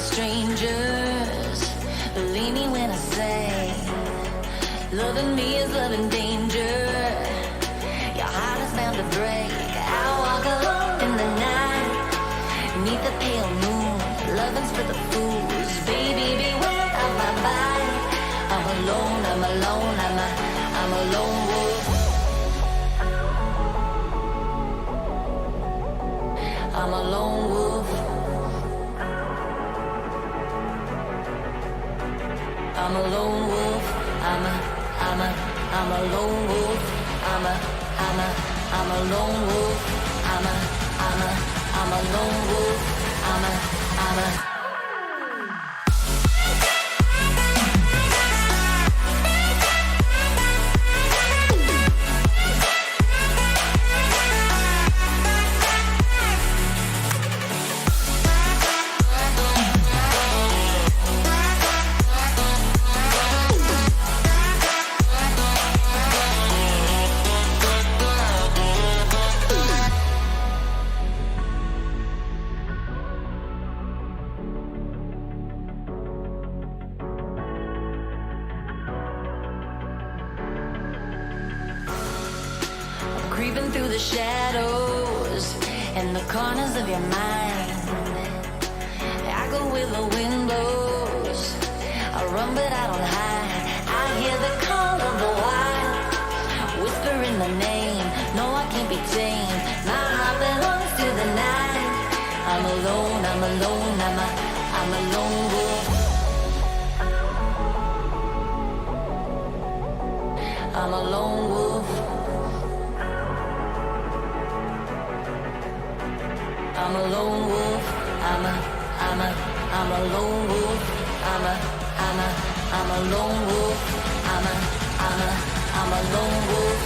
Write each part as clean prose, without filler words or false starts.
Strangers, believe me when I say, loving me is loving danger. Your heart is bound to break. I walk alone in the night, neath the pale moon. Loving's for the fools. Baby, beware of my body. I'm alone, I'm alone, I'm a lone wolf. I'm a lone wolf. I'm a lone wolf. I'm a lone wolf. I'm a lone wolf. I'm a lone wolf. I'm a creeping through the shadows and the corners of your mind. I go where the wind blows. I run but I don't hide. I hear the call of the wild, whispering the name be tamed. My heart belongs to the night. I'm alone, I'm alone, I'm a lone wolf. I'm a lone wolf. I'm a lone wolf. I'm a lone wolf. I'm a lone wolf. I'm a lone wolf.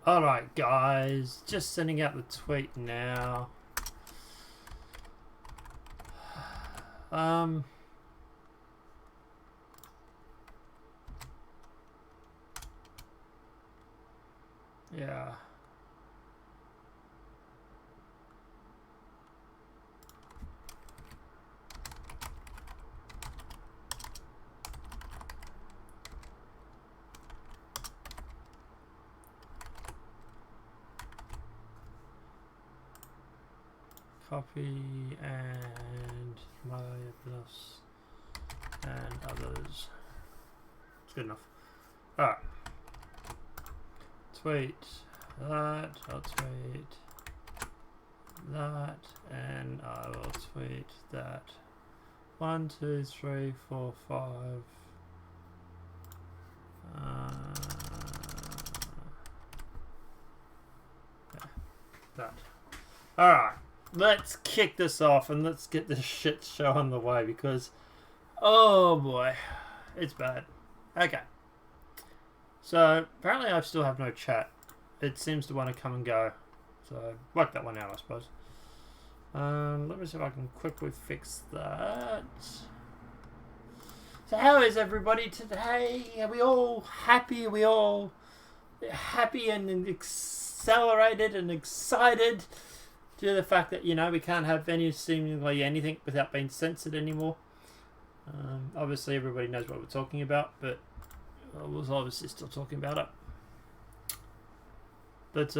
Alright guys, just sending out the tweet now. Yeah. Copy and my plus and others. It's good enough. Alright. Tweet that, I'll tweet that, and I will tweet that. 1, 2, 3, 4, 5. That. Alright. Let's kick this off and let's get this shit show on the way because, oh boy, it's bad. Okay. So, apparently I still have no chat. It seems to want to come and go. So, work that one out, I suppose. Let me see if I can quickly fix that. So, how is everybody today? Are we all happy? Are we all happy and accelerated and excited? Due to the fact that, you know, we can't have seemingly anything without being censored anymore. Obviously, everybody knows what we're talking about, but I was obviously still talking about it. But,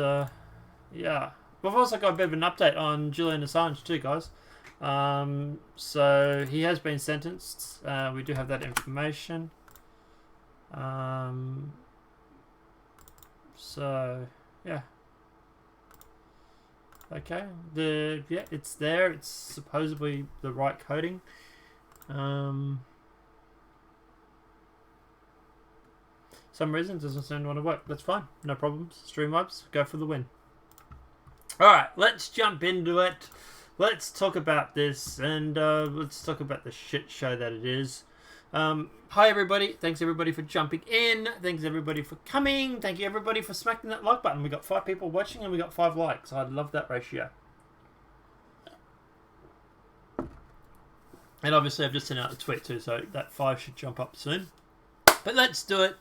yeah. We've also got a bit of an update on Jullian Assange too, guys. So, he has been sentenced. We do have that information. So, yeah. Okay, it's there. It's supposedly the right coding. Some reason it doesn't seem to want to work. That's fine. No problems. Streamlabs, go for the win. Alright, let's jump into it. Let's talk about this and let's talk about the shit show that it is. Hi everybody, thanks everybody for jumping in, thanks everybody for coming, thank you everybody for smacking that like button. We got 5 people watching and we got 5 likes. I love that ratio. And obviously I've just sent out a tweet too, so that 5 should jump up soon. But let's do it.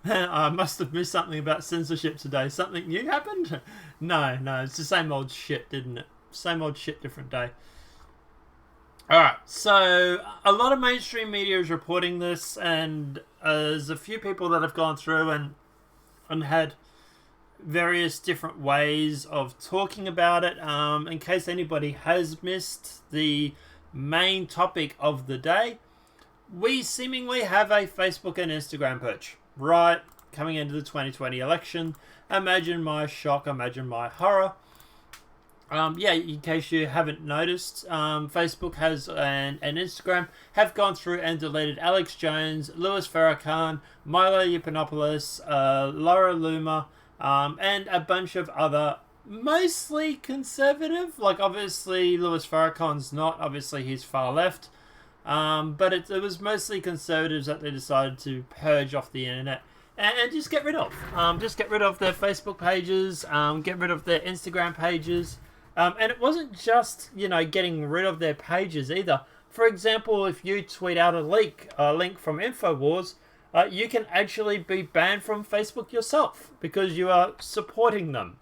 I must have missed something about censorship today. Something new happened? No, it's the same old shit, didn't it? Same old shit, different day. Alright, so a lot of mainstream media is reporting this, and there's a few people that have gone through and had various different ways of talking about it. In case anybody has missed the main topic of the day, we seemingly have a Facebook and Instagram purge, right? Coming into the 2020 election. Imagine my shock, imagine my horror. Yeah, in case you haven't noticed, Facebook has and Instagram have gone through and deleted Alex Jones, Louis Farrakhan, Milo Yiannopoulos, Laura Loomer, and a bunch of other mostly conservative. Like, obviously, Louis Farrakhan's not. Obviously, he's far left. But it was mostly conservatives that they decided to purge off the internet and just get rid of. Just get rid of their Facebook pages, get rid of their Instagram pages. And it wasn't just, getting rid of their pages either. For example, if you tweet out a link from InfoWars, you can actually be banned from Facebook yourself because you are supporting them.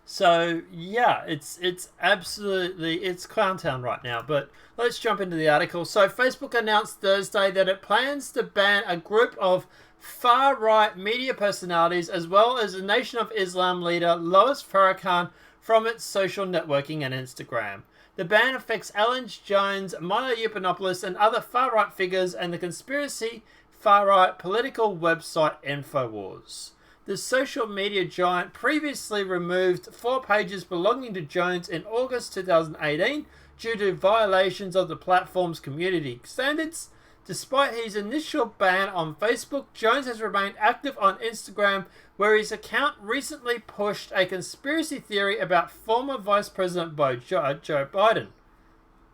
So yeah, it's absolutely, it's Clowntown right now. But let's jump into the article. So Facebook announced Thursday that it plans to ban a group of far-right media personalities as well as the Nation of Islam leader Louis Farrakhan from its social networking and Instagram. The ban affects Ellen Jones, Milo Yiannopoulos and other far-right figures and the conspiracy far-right political website InfoWars. The social media giant previously removed 4 pages belonging to Jones in August 2018 due to violations of the platform's community standards. Despite his initial ban on Facebook, Jones has remained active on Instagram, where his account recently pushed a conspiracy theory about former Vice President Joe Biden.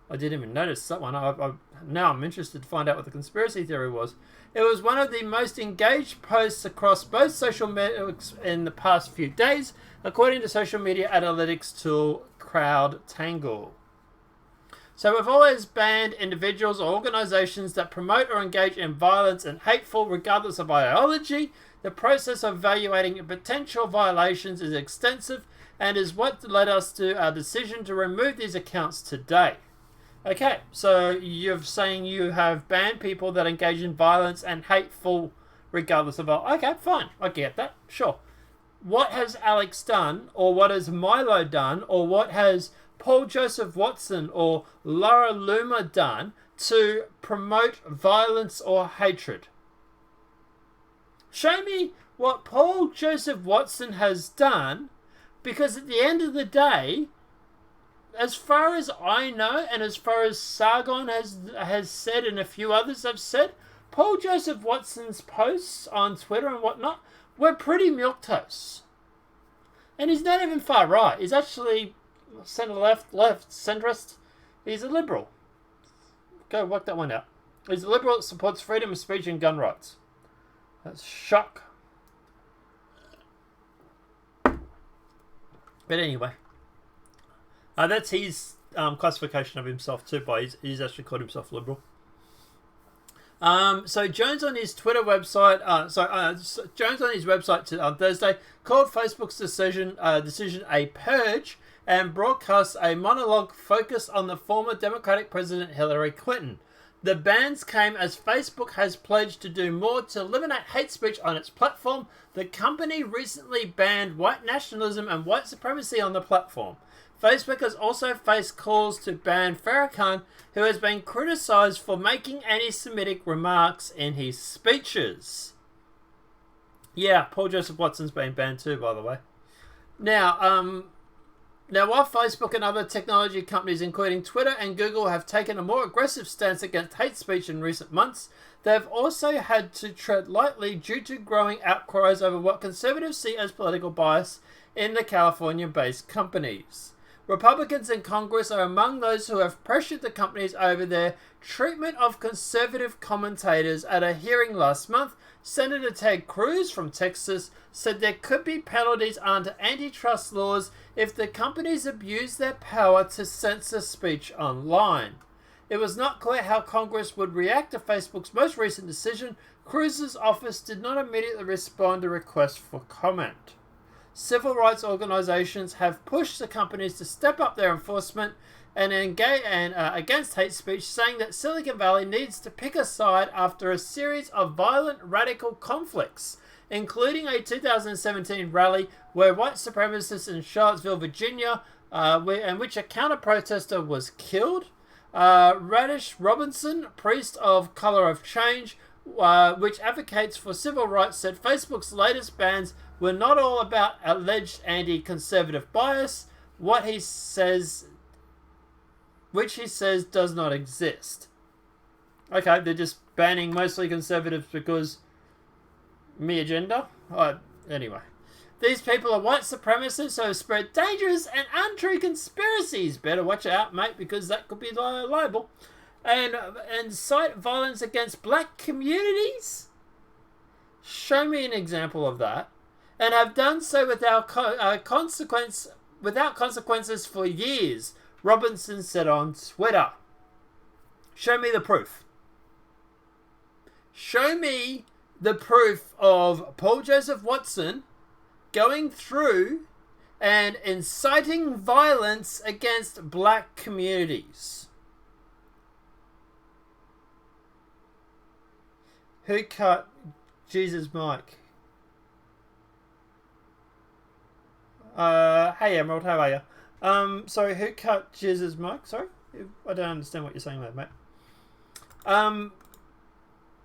I didn't even notice that one. Now I'm interested to find out what the conspiracy theory was. It was one of the most engaged posts across both social media in the past few days, according to social media analytics tool CrowdTangle. So we've always banned individuals or organizations that promote or engage in violence and hateful regardless of ideology. The process of evaluating potential violations is extensive and is what led us to our decision to remove these accounts today. Okay, so you're saying you have banned people that engage in violence and hateful regardless of... Okay, fine, I get that, sure. What has Alex done, or what has Milo done, or what has Paul Joseph Watson or Laura Loomer done to promote violence or hatred? Show me what Paul Joseph Watson has done, because at the end of the day, as far as I know, and as far as Sargon has said, and a few others have said, Paul Joseph Watson's posts on Twitter and whatnot were pretty milquetoast. And he's not even far right. He's actually centre-left, centrist. He's a liberal. Go work that one out. He's a liberal that supports freedom of speech and gun rights. That's shock. But anyway. That's his classification of himself too. He's actually called himself liberal. So Jones on his Twitter website, Jones on his website on Thursday called Facebook's decision a purge and broadcast a monologue focused on the former Democratic President Hillary Clinton. The bans came as Facebook has pledged to do more to eliminate hate speech on its platform. The company recently banned white nationalism and white supremacy on the platform. Facebook has also faced calls to ban Farrakhan, who has been criticised for making anti-Semitic remarks in his speeches. Yeah, Paul Joseph Watson's been banned too, by the way. Now while Facebook and other technology companies, including Twitter and Google, have taken a more aggressive stance against hate speech in recent months, they've also had to tread lightly due to growing outcries over what conservatives see as political bias in the California-based companies. Republicans in Congress are among those who have pressured the companies over their treatment of conservative commentators. At a hearing last month, Senator Ted Cruz from Texas said there could be penalties under antitrust laws if the companies abuse their power to censor speech online. It was not clear how Congress would react to Facebook's most recent decision. Cruz's office did not immediately respond to requests for comment. Civil rights organizations have pushed the companies to step up their enforcement and engage against hate speech, saying that Silicon Valley needs to pick a side after a series of violent radical conflicts, including a 2017 rally where white supremacists in Charlottesville, Virginia, in which a counter-protester was killed. Radish Robinson, priest of Color of Change, which advocates for civil rights, said Facebook's latest bans were not all about alleged anti-conservative bias, which he says does not exist. Okay, they're just banning mostly conservatives because me agenda? Anyway. These people are white supremacists who have spread dangerous and untrue conspiracies. Better watch out, mate, because that could be liable. And incite violence against black communities? Show me an example of that. And have done so without consequence without consequences for years, Robinson said on Twitter. Show me the proof. Show me the proof of Paul Joseph Watson going through and inciting violence against black communities. Who cut Jesus' mic? Hey Emerald, how are you? Sorry, who cut Jesus' mic? Sorry? I don't understand what you're saying there, mate.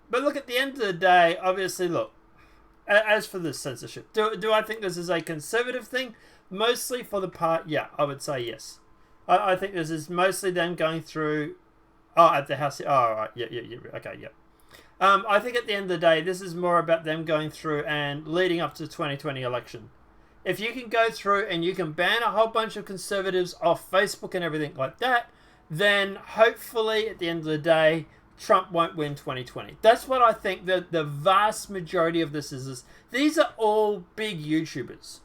But look, at the end of the day, obviously, look, as for this censorship, do I think this is a conservative thing? Mostly for the part, yeah, I would say yes. I think this is mostly them going through, at the House, right, yeah, okay, yeah. I think at the end of the day, this is more about them going through and leading up to the 2020 election. If you can go through and you can ban a whole bunch of conservatives off Facebook and everything like that, then hopefully at the end of the day, Trump won't win 2020. That's what I think that the vast majority of this is. These are all big YouTubers.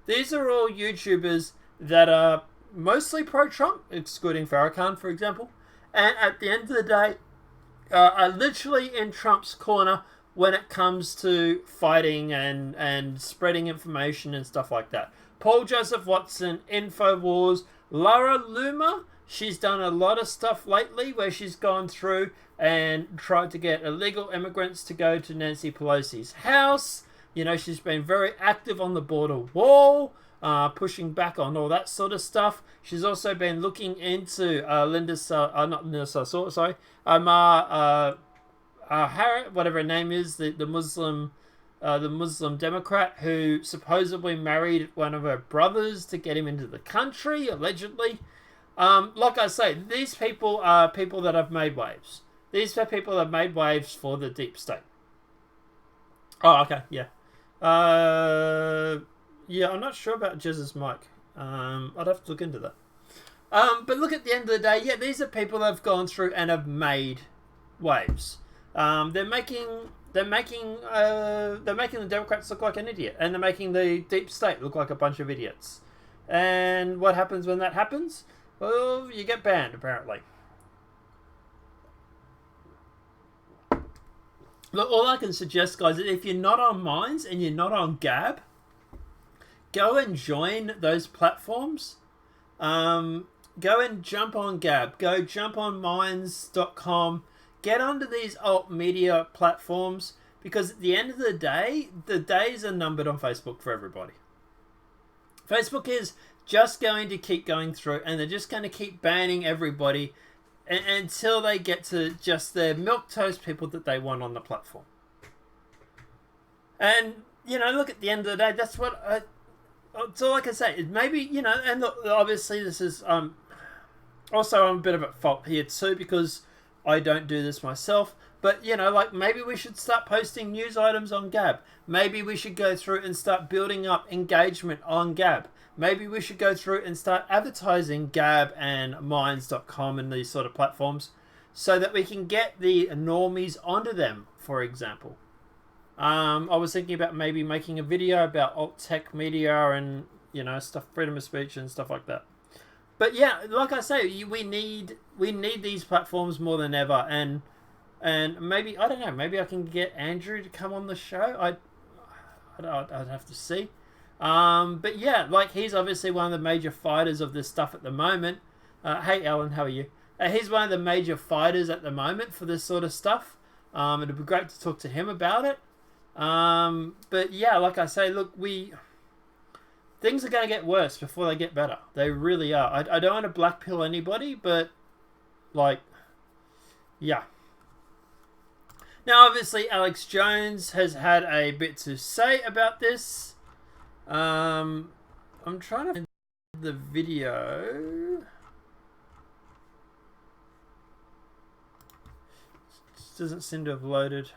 These are all YouTubers that are mostly pro-Trump, excluding Farrakhan, for example. And at the end of the day, are literally in Trump's corner when it comes to fighting and spreading information and stuff like that. Paul Joseph Watson, InfoWars, Laura Loomer, she's done a lot of stuff lately where she's gone through and tried to get illegal immigrants to go to Nancy Pelosi's house. You know, she's been very active on the border wall, pushing back on all that sort of stuff. She's also been looking into Harriet, whatever her name is, the Muslim Democrat who supposedly married one of her brothers to get him into the country, allegedly. Like I say, these people are people that have made waves. These are people that have made waves for the deep state. Oh, okay, yeah. Yeah, I'm not sure about Jesus' mic. I'd have to look into that. But look, at the end of the day, yeah, these are people that have gone through and have made waves. They're making the Democrats look like an idiot, and they're making the deep state look like a bunch of idiots. And what happens when that happens? Well, you get banned, apparently. Look, all I can suggest, guys, is if you're not on Minds and you're not on Gab, go and join those platforms. Go and jump on Gab. Go jump on Minds.com. Get onto these alt media platforms, because at the end of the days are numbered on Facebook for everybody. Facebook is just going to keep going through, and they're just going to keep banning everybody until they get to just the milquetoast people that they want on the platform. And, you know, look, at the end of the day, that's what it's all I can say. Maybe, you know, and look, obviously this is also I'm a bit of at fault here too, because I don't do this myself. But, you know, like, maybe we should start posting news items on Gab. Maybe we should go through and start building up engagement on Gab. Maybe we should go through and start advertising Gab and Minds.com and these sort of platforms so that we can get the normies onto them, for example. I was thinking about maybe making a video about alt-tech media and, you know, stuff, freedom of speech and stuff like that. But yeah, like I say, we need these platforms more than ever. And maybe, I don't know, maybe I can get Andrew to come on the show. I'd have to see. But yeah, like, he's obviously one of the major fighters of this stuff at the moment. Hey Alan, how are you? He's one of the major fighters at the moment for this sort of stuff. It'd be great to talk to him about it. But yeah, like I say, look, things are going to get worse before they get better. They really are. I don't want to black pill anybody, but, like, yeah. Now, obviously, Alex Jones has had a bit to say about this. I'm trying to find the video. It doesn't seem to have loaded.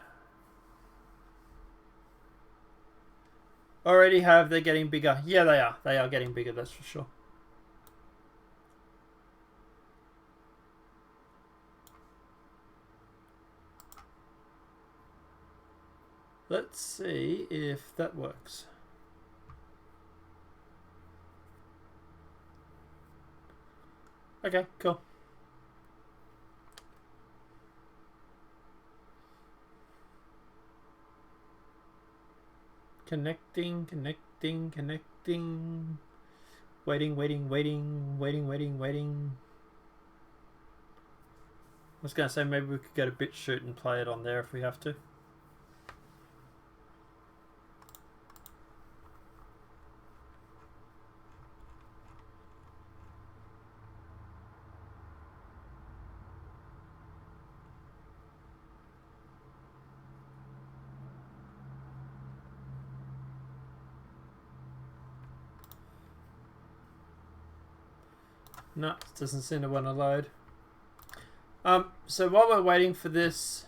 Already have, they're getting bigger. Yeah, they are. They are getting bigger, that's for sure. Let's see if that works. Okay, cool. Connecting. Waiting. I was going to say maybe we could go to Chute and play it on there if we have to. No, it doesn't seem to want to load. So while we're waiting for this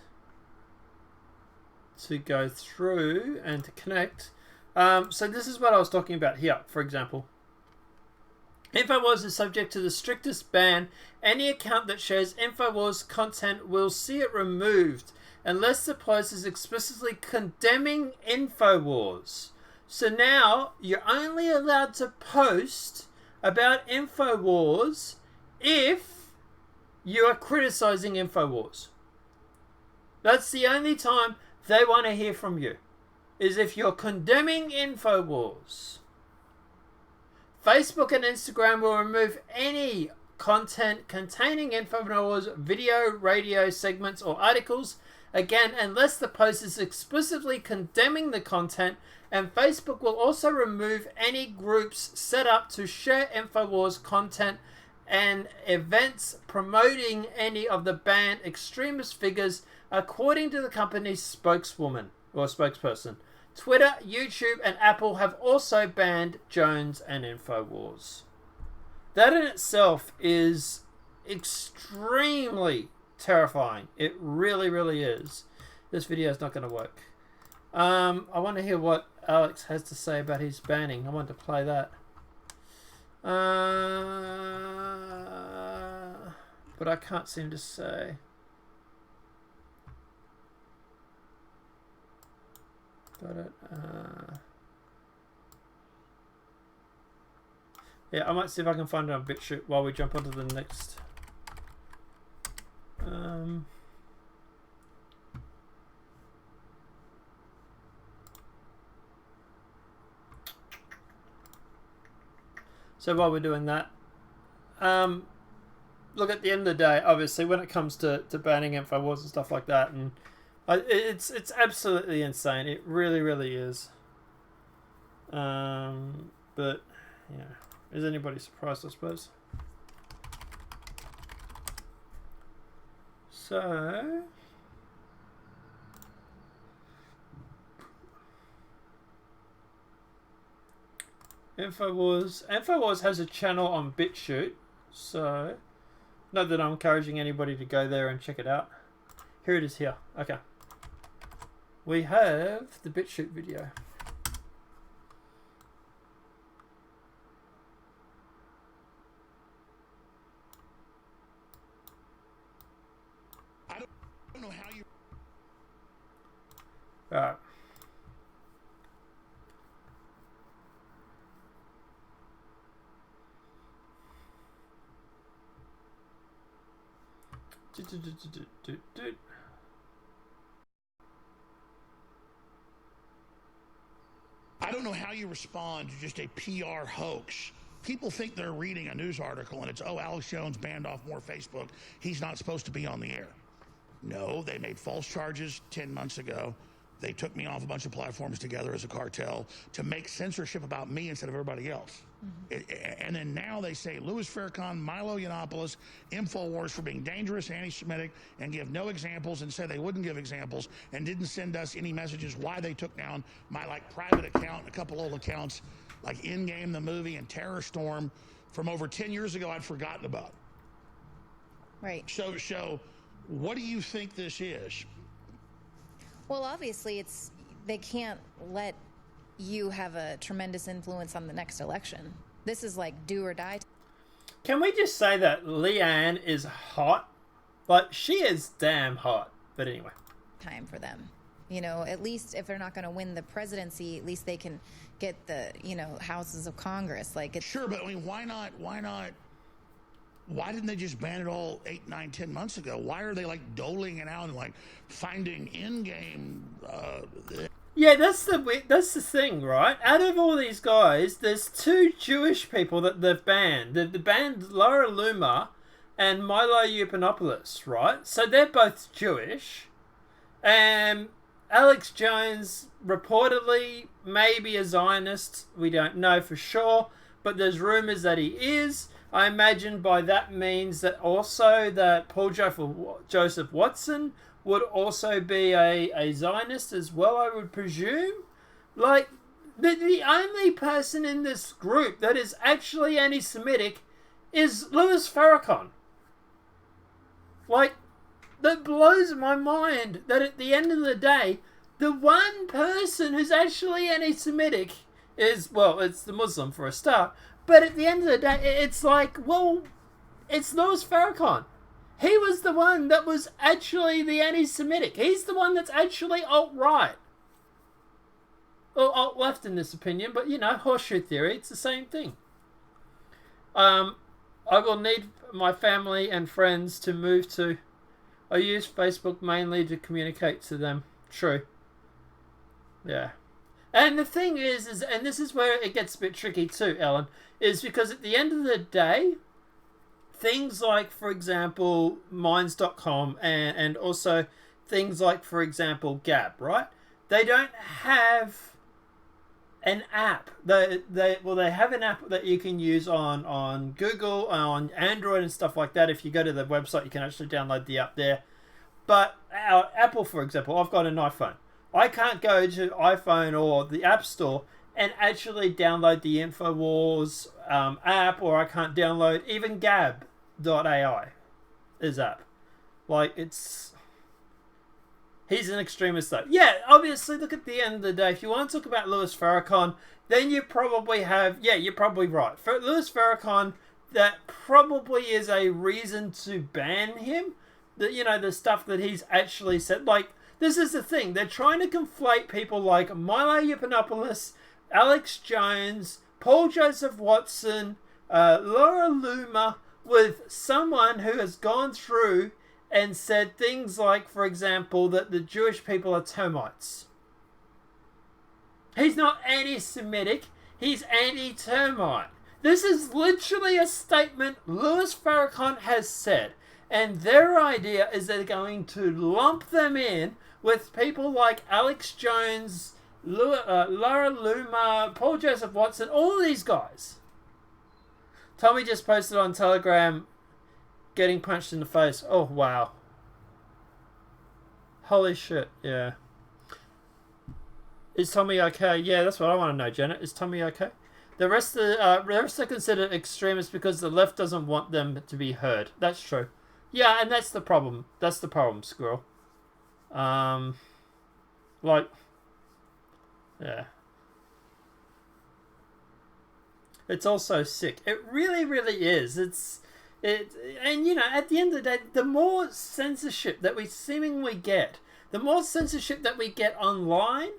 to go through and to connect, so this is what I was talking about here, for example. InfoWars is subject to the strictest ban. Any account that shares InfoWars content will see it removed unless the post is explicitly condemning InfoWars. So now you're only allowed to post about InfoWars if you are criticizing InfoWars. That's the only time they want to hear from you, is if you're condemning InfoWars. Facebook and Instagram will remove any content containing InfoWars video, radio segments, or articles, again, unless the post is explicitly condemning the content, and Facebook will also remove any groups set up to share InfoWars content and events promoting any of the banned extremist figures, according to the company's spokeswoman or spokesperson. Twitter, YouTube, and Apple have also banned Jones and InfoWars. That in itself is extremely terrifying. It really, really is. This video is not going to work. I want to hear what Alex has to say about his banning. I want to play that. But I can't seem to say. Got it. Yeah, I might see if I can find it on Chute while we jump onto the next. So while we're doing that, look, at the end of the day, obviously, when it comes to banning InfoWars and stuff like that, and it's absolutely insane. It really, really is. But yeah, is anybody surprised? I suppose. So. InfoWars has a channel on Chute, so not that I'm encouraging anybody to go there and check it out. Here it is here. Okay. We have the Chute video. I don't know how you... Alright. I don't know how you respond to just a PR hoax. People think they're reading a news article and it's, oh, Alex Jones banned off more Facebook. He's not supposed to be on the air. No, they made false charges 10 months ago. They took me off a bunch of platforms together as a cartel to make censorship about me instead of everybody else. And then now they say Louis Farrakhan, Milo Yiannopoulos, InfoWars for being dangerous, anti-Semitic, and give no examples, and said they wouldn't give examples, and didn't send us any messages why they took down my private account and a couple old accounts like In Game the movie and Terror Storm from over 10 years ago I'd forgotten about. Right. So what do you think this is? Well, obviously they can't let you have a tremendous influence on the next election. This is like do or die. Can we just say that Leanne is hot? Like, she is damn hot. But anyway. Time for them. You know, at least if they're not going to win the presidency, at least they can get the, houses of Congress. Like, it's... Sure, but I mean, why not Why didn't they just ban it all 8, 9, 10 months ago? Why are they like doling it out and like finding in-game? Yeah, that's the thing, right? Out of all these guys, there's 2 Jewish people that they've banned. They've banned Laura Loomer and Milo Yiannopoulos, right? So they're both Jewish. And Alex Jones reportedly maybe a Zionist. We don't know for sure, but there's rumors that he is. I imagine by that means that also that Paul Joseph Watson would also be a Zionist as well, I would presume. Like, the only person in this group that is actually anti-Semitic is Louis Farrakhan. Like, that blows my mind that at the end of the day, the one person who's actually anti-Semitic is, well, it's the Muslim for a start, but at the end of the day, it's like, well, it's Louis Farrakhan. He was the one that was actually the anti-Semitic. He's the one that's actually alt-right. Or alt-left in this opinion, but, you know, horseshoe theory, it's the same thing. I will need my family and friends to move to... I use Facebook mainly to communicate to them. True. Yeah. And the thing is, and this is where it gets a bit tricky too, Ellen, is because at the end of the day, things like, for example, Minds.com and also things like, for example, Gab, right? They don't have an app. They have an app that you can use on Google, on Android and stuff like that. If you go to the website, you can actually download the app there. But our Apple, for example, I've got an iPhone. I can't go to iPhone or the App Store and actually download the InfoWars app, or I can't download even Gab.ai is app. Like, it's... He's an extremist, though. Yeah, obviously, look at the end of the day. If you want to talk about Louis Farrakhan, then you probably have... Yeah, you're probably right. For Louis Farrakhan, that probably is a reason to ban him. You know, the stuff that he's actually said. Like, this is the thing. They're trying to conflate people like Milo Yiannopoulos, Alex Jones, Paul Joseph Watson, Laura Loomer, with someone who has gone through and said things like, for example, that the Jewish people are termites. He's not anti-Semitic. He's anti-termite. This is literally a statement Louis Farrakhan has said. And their idea is they're going to lump them in with people like Alex Jones, Laura Loomer, Paul Joseph Watson, all of these guys. Tommy just posted on Telegram, getting punched in the face. Oh, wow. Holy shit, yeah. Is Tommy okay? Yeah, that's what I want to know, Janet. Is Tommy okay? The rest are considered extremists because the left doesn't want them to be heard. That's true. Yeah, and that's the problem. That's the problem, Squirrel. Like, yeah. It's also sick. It really, really is. And you know, at the end of the day, the more censorship that we seemingly get, the more censorship that we get online,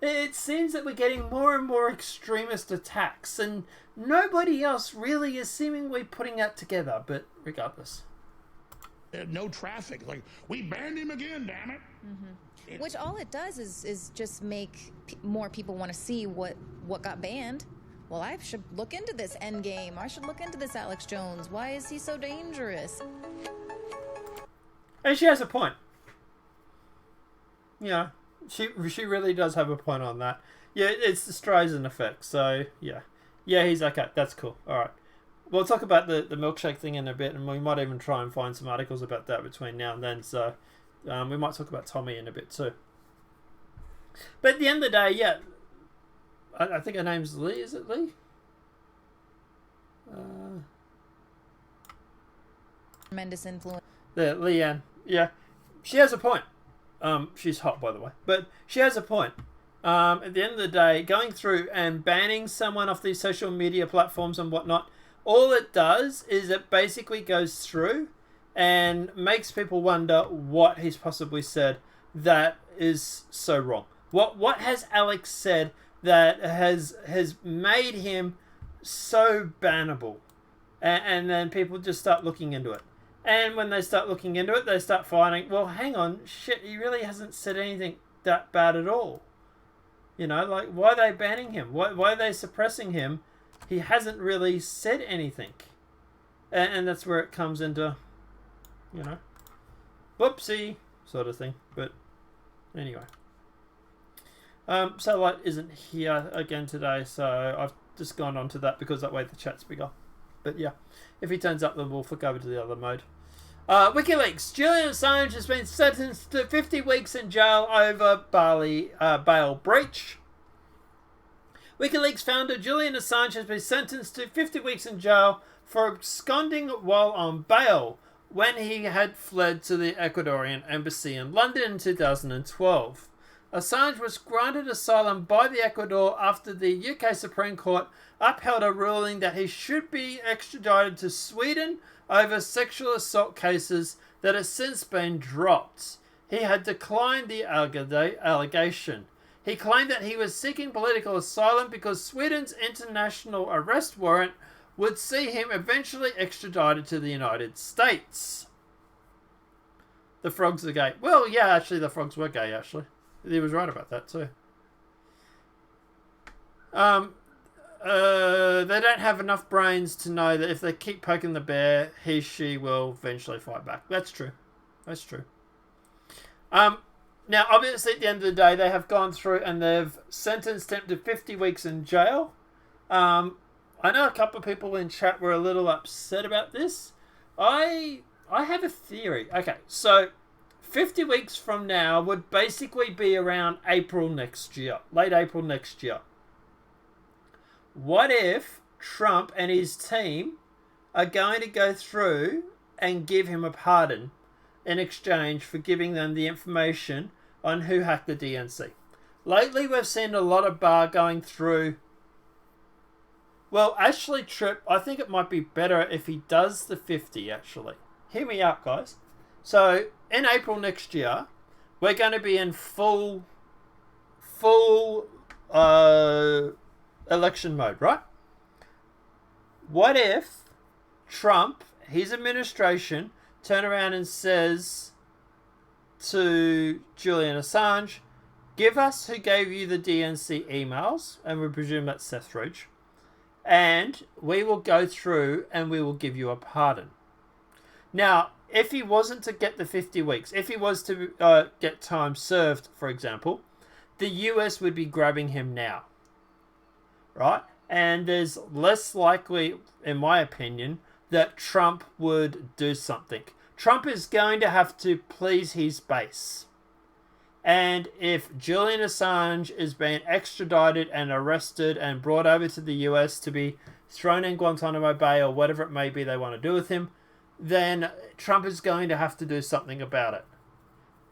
it seems that we're getting more and more extremist attacks, and nobody else really is seemingly putting that together. But regardless. No traffic. Like, we banned him again, damn it. Mm-hmm. Which all it does is just make more people want to see what got banned. Well, I should look into this Endgame. I should look into this Alex Jones. Why is he so dangerous? And she has a point. Yeah, she really does have a point on that. Yeah, it's the Streisand effect. So yeah, he's okay. That's cool. All right. We'll talk about the milkshake thing in a bit, and we might even try and find some articles about that between now and then. So we might talk about Tommy in a bit too. But at the end of the day, yeah, I think her name's Lee. Is it Lee? Tremendous influence. There, Leanne. Yeah, she has a point. She's hot, by the way, but she has a point. At the end of the day, going through and banning someone off these social media platforms and whatnot, all it does is it basically goes through and makes people wonder what he's possibly said that is so wrong. What has Alex said that has made him so bannable? and then people just start looking into it. And when they start looking into it, they start finding, well, hang on, shit, he really hasn't said anything that bad at all. You know, like, why are they banning him? Why are they suppressing him? He hasn't really said anything. And that's where it comes into, you know, whoopsie sort of thing. But anyway. Satellite isn't here again today, so I've just gone on to that because that way the chat's bigger. But yeah, if he turns up, then we'll flick over to the other mode. WikiLeaks. Jullian Assange has been sentenced to 50 weeks in jail over bail breach. WikiLeaks founder Jullian Assange has been sentenced to 50 weeks in jail for absconding while on bail when he had fled to the Ecuadorian embassy in London in 2012. Assange was granted asylum by the Ecuador after the UK Supreme Court upheld a ruling that he should be extradited to Sweden over sexual assault cases that has since been dropped. He had declined the allegation. He claimed that he was seeking political asylum because Sweden's international arrest warrant would see him eventually extradited to the United States. The frogs are gay. Well, yeah, actually, the frogs were gay, actually. He was right about that, too. They don't have enough brains to know that if they keep poking the bear, she will eventually fight back. That's true. That's true. Now, obviously, at the end of the day, they have gone through and they've sentenced him to 50 weeks in jail. I know a couple of people in chat were a little upset about this. I have a theory. Okay, so 50 weeks from now would basically be around April next year. Late April next year. What if Trump and his team are going to go through and give him a pardon in exchange for giving them the information on who hacked the DNC? Lately, we've seen a lot of Barr going through. Well, actually, Trip, I think it might be better if he does the 50, actually. Hear me out, guys. So, in April next year, we're going to be in full election mode, right? What if Trump, his administration, turn around and says to Jullian Assange, give us who gave you the DNC emails, and we presume that's Sethridge, and we will go through and we will give you a pardon. Now, if he wasn't to get the 50 weeks, if he was to get time served, for example, the US would be grabbing him now. Right? And there's less likely, in my opinion, that Trump would do something. Trump is going to have to please his base. And if Jullian Assange is being extradited and arrested and brought over to the US to be thrown in Guantanamo Bay or whatever it may be they want to do with him, then Trump is going to have to do something about it.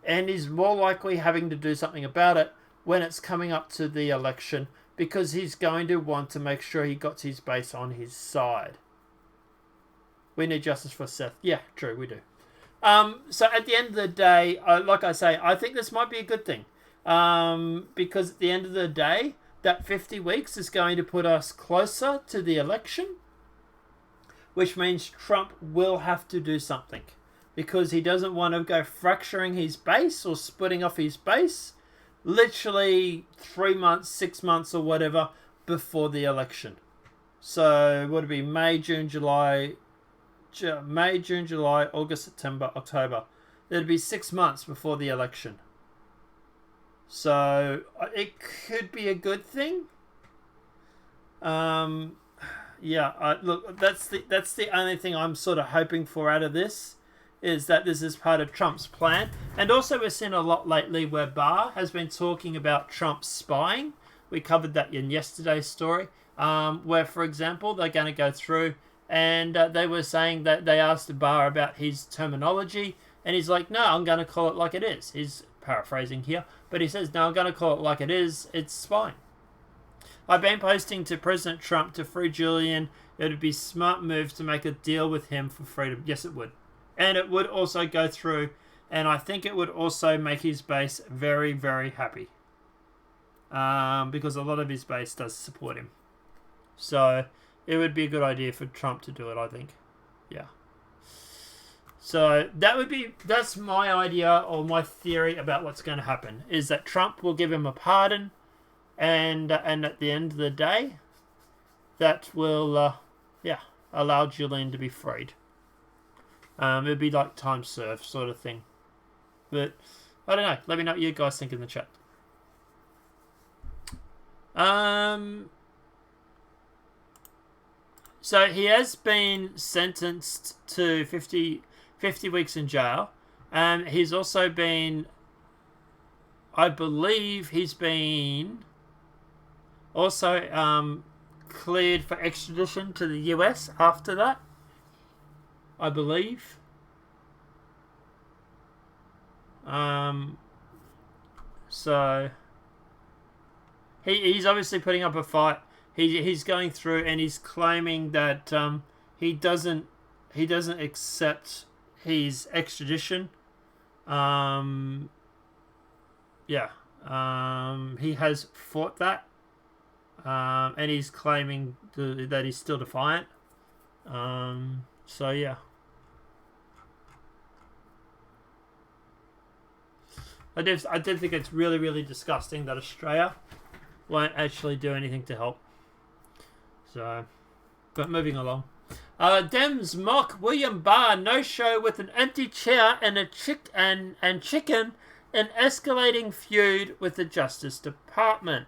And he's more likely having to do something about it when it's coming up to the election, because he's going to want to make sure he got his base on his side. We need justice for Seth. Yeah, true, we do. So at the end of the day, like I say, I think this might be a good thing. Because at the end of the day, that 50 weeks is going to put us closer to the election, which means Trump will have to do something, because he doesn't want to go fracturing his base or splitting off his base literally 3 months, 6 months or whatever before the election. So would it be May, June, July, August, September, October. It'd be 6 months before the election. So it could be a good thing. Look, that's the only thing I'm sort of hoping for out of this, is that this is part of Trump's plan. And also we're seeing a lot lately where Barr has been talking about Trump spying. We covered that in yesterday's story, where, for example, they're going to go through and they were saying that they asked Barr about his terminology, and he's like, no, I'm going to call it like it is. He's paraphrasing here, but he says, no, I'm going to call it like it is. It's spying. I've been posting to President Trump to free Jullian. It would be a smart move to make a deal with him for freedom. Yes, it would. And it would also go through, and I think it would also make his base very, very happy. Because a lot of his base does support him. So it would be a good idea for Trump to do it, I think. Yeah. So that's my idea or my theory about what's going to happen, is that Trump will give him a pardon, and at the end of the day, that will allow Jullian to be freed. It'd be like time served sort of thing. But I don't know. Let me know what you guys think in the chat. So he has been sentenced to 50 weeks in jail. He's also been, I believe he's been also cleared for extradition to the US after that, I believe. So he's obviously putting up a fight. He's going through and he's claiming that he doesn't accept his extradition. He has fought that, and he's claiming that he's still defiant. So yeah. I did think it's really, really disgusting that Australia won't actually do anything to help. So, but moving along. Dems mock William Barr no-show with an empty chair and chicken in escalating feud with the Justice Department.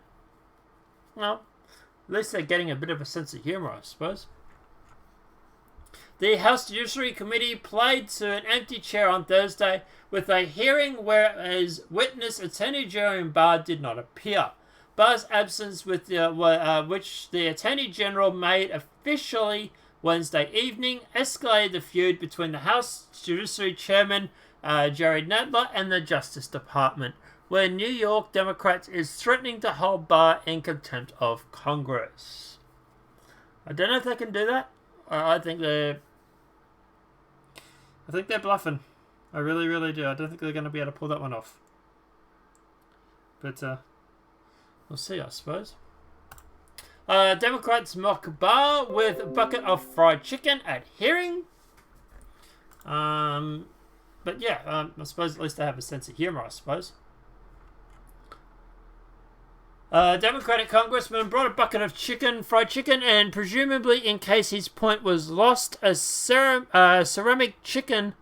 Well, at least they're getting a bit of a sense of humour, I suppose. The House Judiciary Committee played to an empty chair on Thursday with a hearing whereas witness Attorney General Barr did not appear. Barr's absence, which the Attorney General made officially Wednesday evening, escalated the feud between the House Judiciary Chairman Jerry Nadler and the Justice Department, where New York Democrats is threatening to hold Barr in contempt of Congress. I don't know if they can do that. I think they're bluffing. I really, really do. I don't think they're going to be able to pull that one off. But we'll see, I suppose. Democrats mock Barr with a bucket of fried chicken at hearing. But yeah, I suppose at least they have a sense of humour, I suppose. Democratic congressman brought a bucket of fried chicken, and presumably in case his point was lost, a ceramic chicken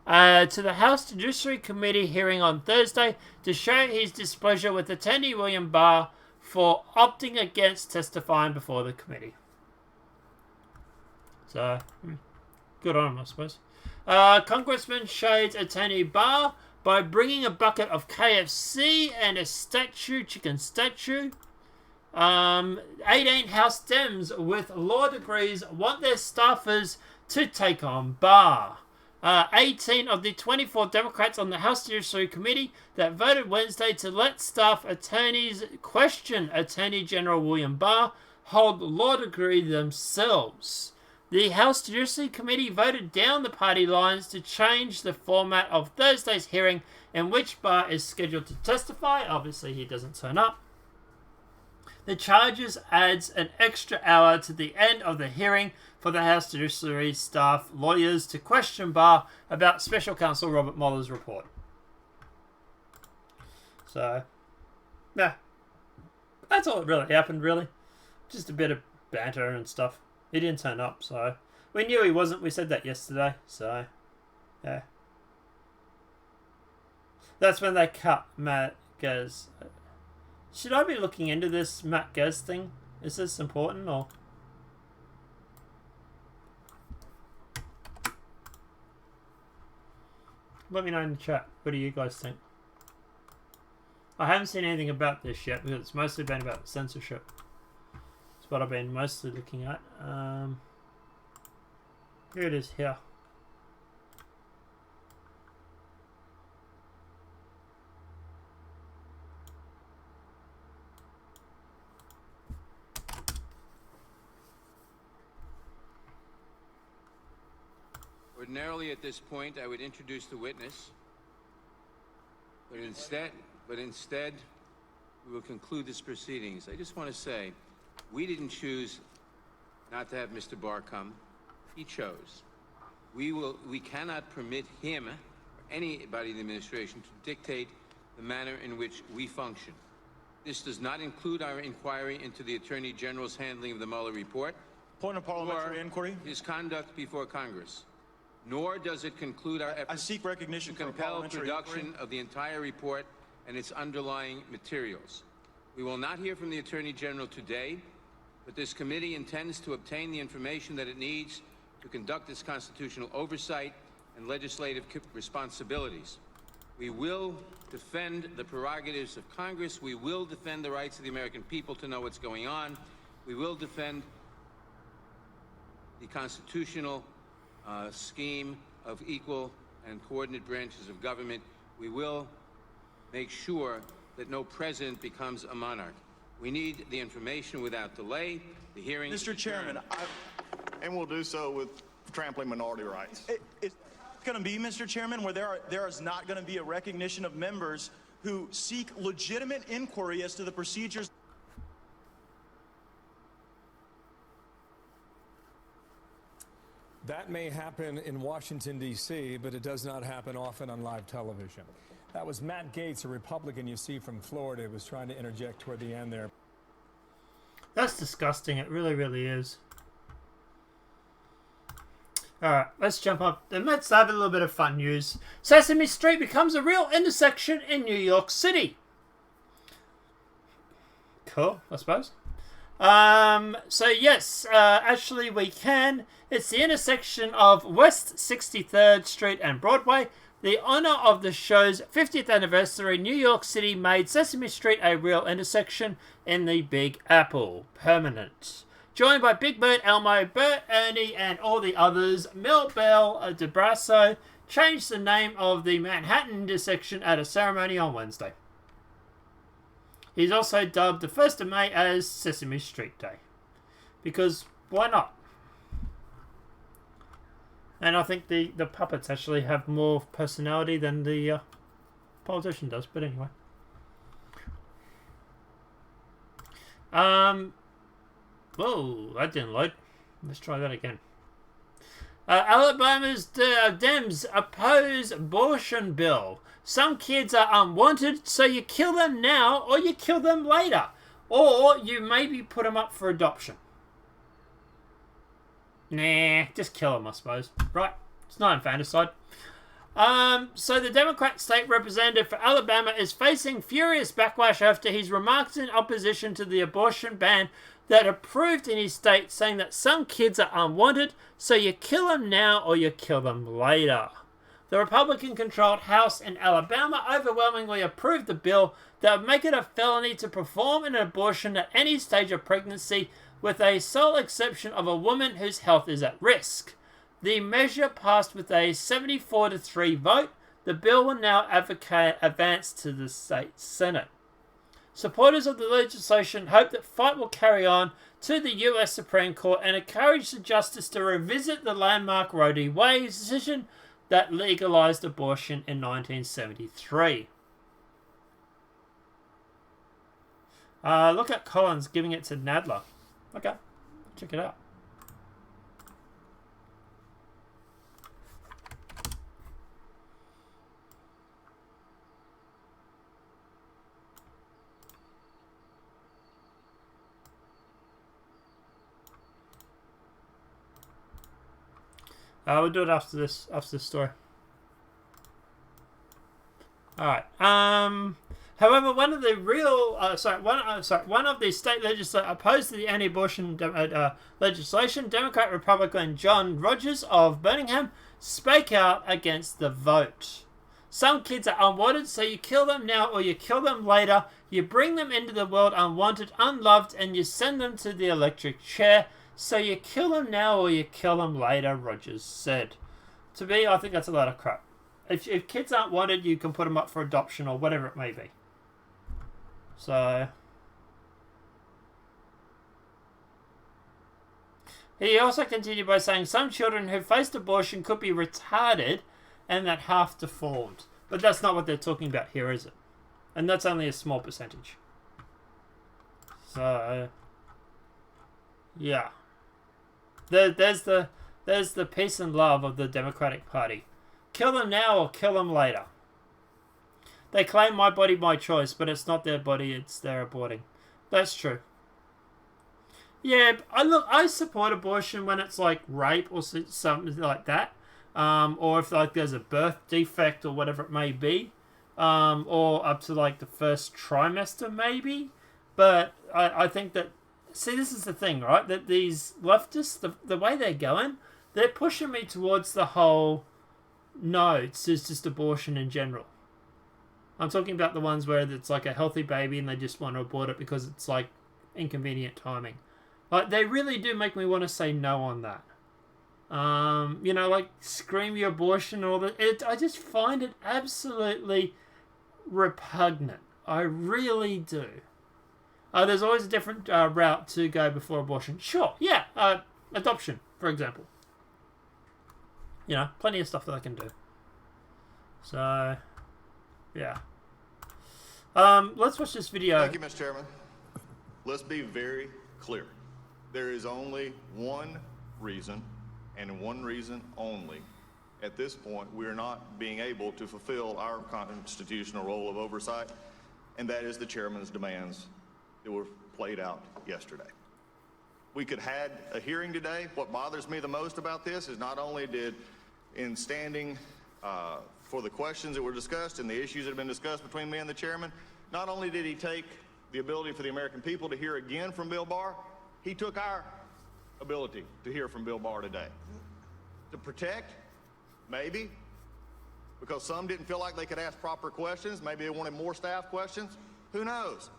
to the House Judiciary Committee hearing on Thursday to show his displeasure with Attorney William Barr for opting against testifying before the committee. So, good on him, I suppose. Congressman shades Attorney Barr by bringing a bucket of KFC and a chicken statue. 18 House Dems with law degrees want their staffers to take on Barr. 18 of the 24 Democrats on the House Judiciary Committee that voted Wednesday to let staff attorneys question Attorney General William Barr hold law degree themselves. The House Judiciary Committee voted down the party lines to change the format of Thursday's hearing in which Barr is scheduled to testify. Obviously, he doesn't turn up. The charges adds an extra hour to the end of the hearing for the House Judiciary staff lawyers to question Barr about Special Counsel Robert Mueller's report. So, yeah. That's all that really happened, really. Just a bit of banter and stuff. He didn't turn up, so... We knew he wasn't. We said that yesterday, so... Yeah. That's when they cut Matt Gaetz. Should I be looking into this Matt Gaetz thing? Is this important, or... Let me know in the chat. What do you guys think? I haven't seen anything about this yet, because it's mostly been about censorship. That's what I've been mostly looking at. Here it is, here. Ordinarily, at this point, I would introduce the witness, but instead, we will conclude this proceedings. I just want to say, we didn't choose not to have Mr. Barr come. He chose. We cannot permit him or anybody in the administration to dictate the manner in which we function. This does not include our inquiry into the Attorney General's handling of the Mueller report. Point of parliamentary or inquiry. His conduct before Congress. Nor does it conclude our efforts I seek recognition to for a compel parliamentary production inquiry. of the entire report and its underlying materials. We will not hear from the Attorney General today, but this committee intends to obtain the information that it needs to conduct its constitutional oversight and legislative responsibilities. We will defend the prerogatives of Congress. We will defend the rights of the American people to know what's going on. We will defend the constitutional scheme of equal and coordinate branches of government. We will make sure that no president becomes a monarch. We need the information without delay. The hearing. Mr. Chairman, And we'll do so with trampling minority rights. it's going to be, Mr. Chairman, where there is not going to be a recognition of members who seek legitimate inquiry as to the procedures. That may happen in Washington, D.C., but it does not happen often on live television. That was Matt Gaetz, a Republican you see from Florida, was trying to interject toward the end there. That's disgusting. It really, really is. Alright, let's jump up and let's have a little bit of fun news. Sesame Street becomes a real intersection in New York City. Cool, I suppose. So yes, actually we can. It's the intersection of West 63rd Street and Broadway. The honor of the show's 50th anniversary, New York City made Sesame Street a real intersection in the Big Apple. Permanent. Joined by Big Bird, Elmo, Bert, Ernie, and all the others, Mel Bell DeBrasso changed the name of the Manhattan intersection at a ceremony on Wednesday. He's also dubbed the 1st of May as Sesame Street Day. Because why not? And I think the puppets actually have more personality than the politician does. But anyway. Whoa, that didn't load. Let's try that again. Alabama's Dems oppose abortion bill. Some kids are unwanted, so you kill them now or you kill them later. Or you maybe put them up for adoption. Nah, just kill them, I suppose. Right, it's not infanticide. So the Democrat state representative for Alabama is facing furious backlash after his remarks in opposition to the abortion ban that approved in his state, saying that some kids are unwanted, so you kill them now or you kill them later. The Republican-controlled House in Alabama overwhelmingly approved the bill that would make it a felony to perform an abortion at any stage of pregnancy, with a sole exception of a woman whose health is at risk. The measure passed with a 74-3 vote. The bill will now advance to the state Senate. Supporters of the legislation hope that fight will carry on to the U.S. Supreme Court and encourage the justice to revisit the landmark Roe v. Wade decision that legalized abortion in 1973. Look at Collins giving it to Nadler. Okay, check it out. We'll do it after this story. Alright. However, one of the state legislators opposed to the anti-abortion legislation, Democrat Republican John Rogers of Birmingham, spoke out against the vote. Some kids are unwanted, so you kill them now or you kill them later. You bring them into the world unwanted, unloved, and you send them to the electric chair. So you kill them now or you kill them later, Rogers said. To me, I think that's a lot of crap. If kids aren't wanted, you can put them up for adoption or whatever it may be. So he also continued by saying some children who faced abortion could be retarded and that half deformed. But that's not what they're talking about here, is it? And that's only a small percentage. So yeah. There's the peace and love of the Democratic Party. Kill them now or kill them later. They claim my body, my choice, but it's not their body, it's their aborting. That's true. Yeah, I support abortion when it's like rape or something like that. Or if like there's a birth defect or whatever it may be. Or up to like the first trimester maybe. But I think that, see, this is the thing, right? That these leftists, the way they're going, they're pushing me towards the whole, no, it's just abortion in general. I'm talking about the ones where it's like a healthy baby and they just want to abort it because it's like inconvenient timing. Like, they really do make me want to say no on that. You know, like, scream your abortion or all that. I just find it absolutely repugnant. I really do. There's always a different route to go before abortion. Sure, yeah. Adoption, for example. You know, plenty of stuff that I can do. So, yeah. Let's watch this video. Thank you, Mr. Chairman. Let's be very clear. There is only one reason, and one reason only. At this point, we are not being able to fulfill our constitutional role of oversight, and that is the chairman's demands that were played out yesterday. We could have had a hearing today. What bothers me the most about this is not only did, in standing for the questions that were discussed and the issues that have been discussed between me and the chairman, not only did he take the ability for the American people to hear again from Bill Barr, he took our ability to hear from Bill Barr today. To protect, maybe, because some didn't feel like they could ask proper questions. Maybe they wanted more staff questions. Who knows?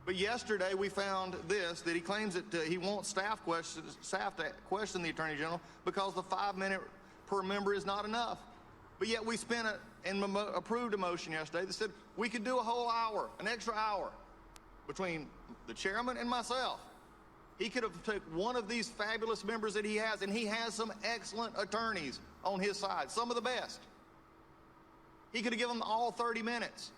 But yesterday we found this, that he claims that he wants staff to question the Attorney General because the 5 minute per member is not enough. But yet we spent and approved a motion yesterday that said we could do a whole hour, an extra hour, between the chairman and myself. He could have took one of these fabulous members that he has, and he has some excellent attorneys on his side, some of the best. He could have given them all 30 minutes,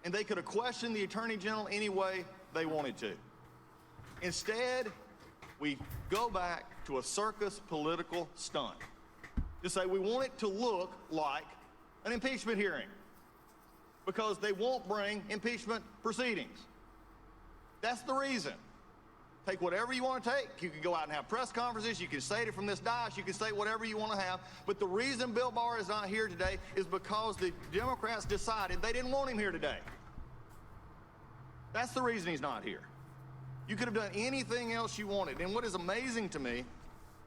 and they could have questioned the Attorney General any way they wanted to. Instead, we go back to a circus political stunt to say we want it to look like an impeachment hearing because they won't bring impeachment proceedings. That's the reason. Take whatever you want to take. You can go out and have press conferences. You can state it from this dais. You can say whatever you want to have. But the reason Bill Barr is not here today is because the Democrats decided they didn't want him here today. That's the reason he's not here. You could have done anything else you wanted. And what is amazing to me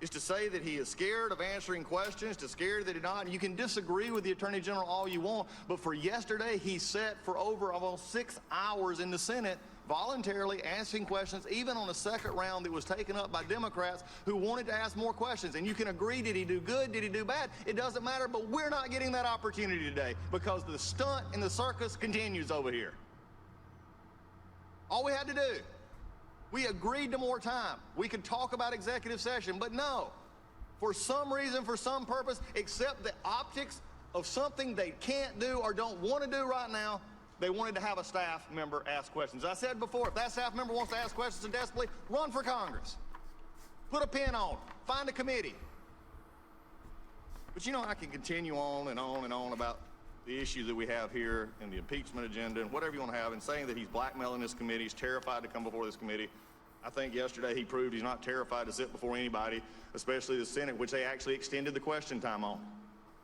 is to say that he is scared of answering questions, to scared that he's not. And you can disagree with the Attorney General all you want, but for yesterday, he sat for over almost 6 hours in the Senate voluntarily asking questions, even on a second round that was taken up by Democrats who wanted to ask more questions. And you can agree, did he do good? Did he do bad? It doesn't matter, but we're not getting that opportunity today because the stunt and the circus continues over here. All we had to do, we agreed to more time. We could talk about executive session, but no, for some reason, for some purpose, except the optics of something they can't do or don't want to do right now, they wanted to have a staff member ask questions. I said before, if that staff member wants to ask questions so desperately, run for Congress. Put a pin on, find a committee. But you know, I can continue on and on and on about the issues that we have here and the impeachment agenda and whatever you want to have, and saying that he's blackmailing this committee, he's terrified to come before this committee. I think yesterday he proved he's not terrified to sit before anybody, especially the Senate, which they actually extended the question time on.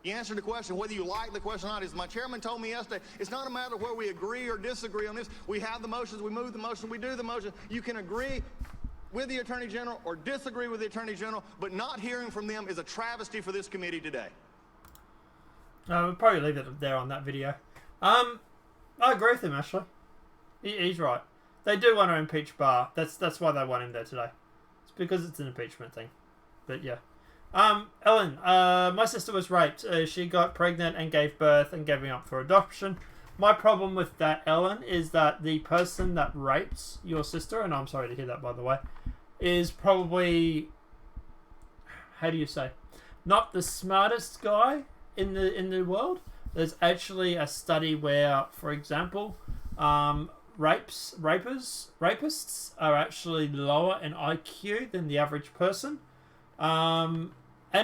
He answered the question, whether you like the question or not. As my chairman told me yesterday, it's not a matter of where we agree or disagree on this. We have the motions, we move the motion, we do the motion. You can agree with the Attorney General or disagree with the Attorney General, but not hearing from them is a travesty for this committee today. We'll probably leave it there on that video. I agree with him, actually. He's right. They do want to impeach Barr. That's why they want him there today. It's because it's an impeachment thing. But yeah. Ellen, my sister was raped. She got pregnant and gave birth and gave me up for adoption. My problem with that, Ellen, is that the person that rapes your sister, and I'm sorry to hear that, by the way, is probably, how do you say, not the smartest guy in the world. There's actually a study where, for example, rapists are actually lower in IQ than the average person. And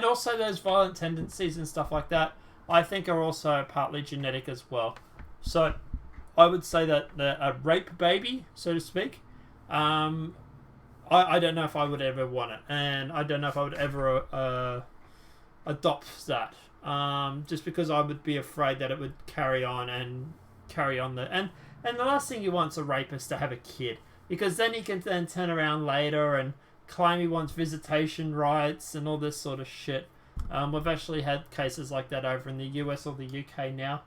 also those violent tendencies and stuff like that, I think are also partly genetic as well. So I would say that a rape baby, so to speak, I don't know if I would ever want it. And I don't know if I would ever adopt that. Just because I would be afraid that it would carry on. And the last thing you want is a rapist to have a kid. Because then he can then turn around later and claim he wants visitation rights and all this sort of shit. We've actually had cases like that over in the US or the UK now.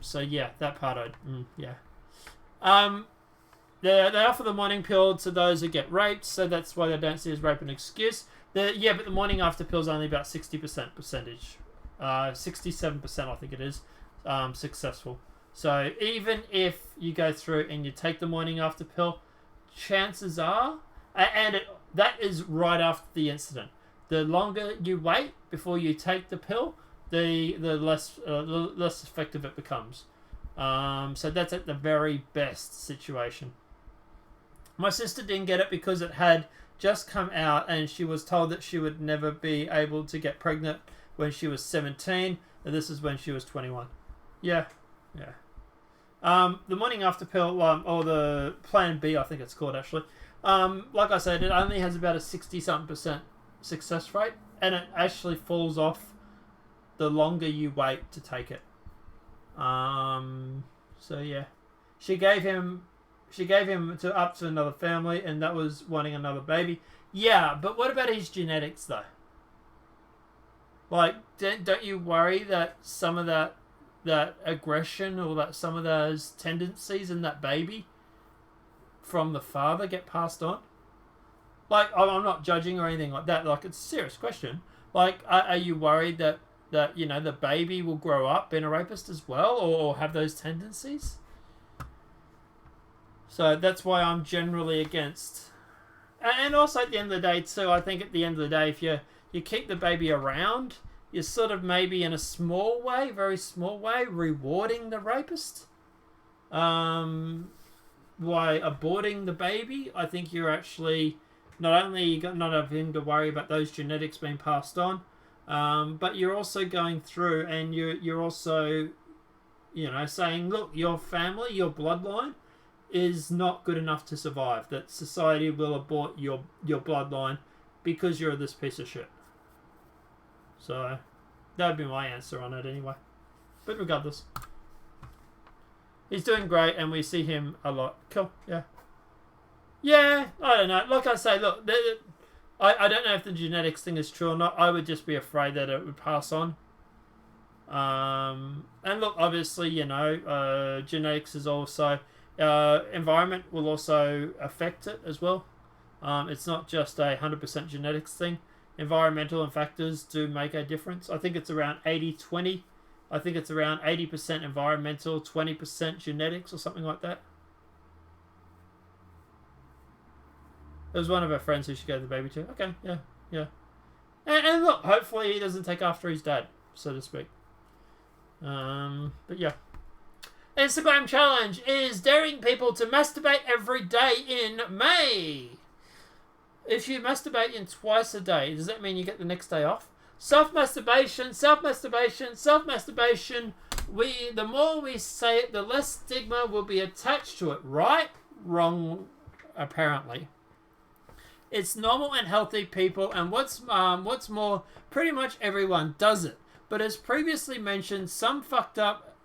So yeah, that part yeah. They offer the morning pill to those who get raped, so that's why they don't see as rape an excuse. But the morning after pill is only about 60% percentage. 67% I think it is, successful. So even if you go through and you take the morning after pill, chances are, that is right after the incident. The longer you wait before you take the pill, the less effective it becomes. So that's at the very best situation. My sister didn't get it because it had just come out and she was told that she would never be able to get pregnant when she was 17, and this is when she was 21. Yeah. The morning after pill, or the Plan B, I think it's called actually. Like I said, it only has about a 60-something% success rate, and it actually falls off the longer you wait to take it. So yeah, she gave him up to another family, and that was wanting another baby. Yeah, but what about his genetics though? Like, don't you worry that some of that aggression or that some of those tendencies in that baby from the father get passed on? Like, I'm not judging or anything like that. Like, it's a serious question. Like, are you worried that the baby will grow up being a rapist as well, or have those tendencies? So that's why I'm generally against. And also at the end of the day too, I think at the end of the day, if you keep the baby around, you're sort of maybe in a small way, very small way, rewarding the rapist. By aborting the baby, I think you're actually not only not having to worry about those genetics being passed on, but you're also going through and you're also, saying, look, your family, your bloodline is not good enough to survive. That society will abort your bloodline because you're this piece of shit. So that would be my answer on it anyway. But regardless, he's doing great and we see him a lot. Cool, yeah. Yeah, I don't know. Like I say, look, I don't know if the genetics thing is true or not. I would just be afraid that it would pass on. And look, obviously, genetics is also... environment will also affect it as well. It's not just a 100% genetics thing. Environmental and factors do make a difference. I think it's around 80-20. I think it's around 80% environmental, 20% genetics or something like that. It was one of her friends who she gave the baby to. Okay, yeah. And look, hopefully he doesn't take after his dad, so to speak. But yeah. Instagram challenge is daring people to masturbate every day in May. If you masturbate in twice a day, does that mean you get the next day off? Self-masturbation. The more we say it, the less stigma will be attached to it. Right? Wrong, apparently. It's normal and healthy, people, and what's more, pretty much everyone does it. But as previously mentioned, some fucked up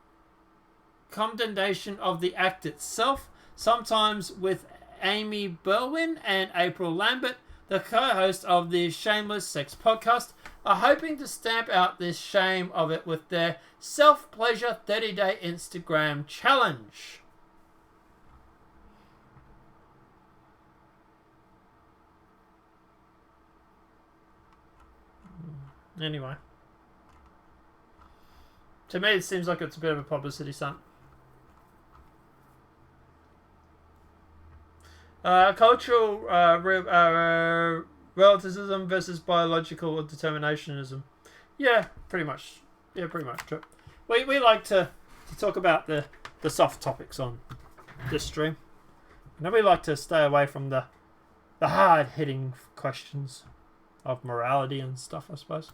condemnation of the act itself, sometimes with Amy Berwin and April Lambert, the co-host of the Shameless Sex podcast, are hoping to stamp out this shame of it with their self-pleasure 30-day Instagram challenge. Anyway. To me, it seems like it's a bit of a publicity stunt. Cultural relativism versus biological determinationism. Yeah, pretty much. Yeah, pretty much. We like to talk about the soft topics on this stream. And we like to stay away from the hard-hitting questions of morality and stuff, I suppose.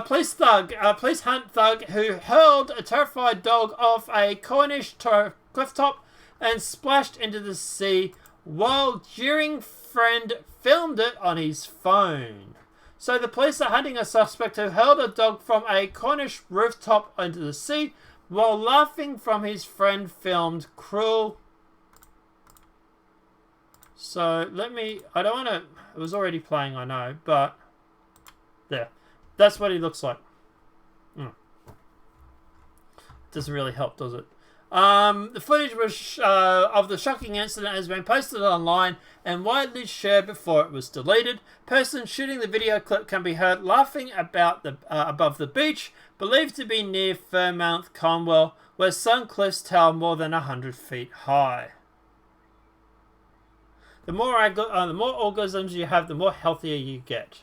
Police hunt thug who hurled a terrified dog off a Cornish cliff top and splashed into the sea while jeering friend filmed it on his phone. So the police are hunting a suspect who hurled a dog from a Cornish rooftop into the sea while laughing from his friend filmed cruel. So I don't want to, it was already playing, I know, but there. That's what he looks like. Doesn't really help, does it? The footage of the shocking incident has been posted online and widely shared before it was deleted. Person shooting the video clip can be heard laughing about above the beach, believed to be near Fairmount, Cornwall, where some cliffs tower more than 100 feet high. The more orgasms you have, the more healthier you get.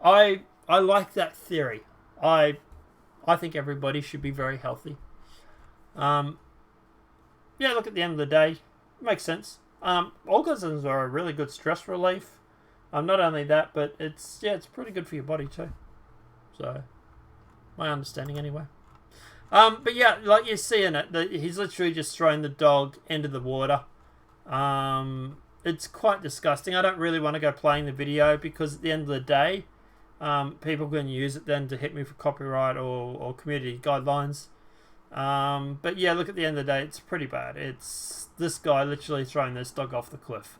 I like that theory. I think everybody should be very healthy. Yeah, look, at the end of the day, it makes sense. Orgasms are a really good stress relief. Not only that, but it's pretty good for your body too. So, my understanding anyway. But yeah, like you see in it, he's literally just throwing the dog into the water. It's quite disgusting. I don't really want to go playing the video because at the end of the day, people can use it then to hit me for copyright or community guidelines. But yeah, look, at the end of the day, it's pretty bad. It's this guy literally throwing this dog off the cliff.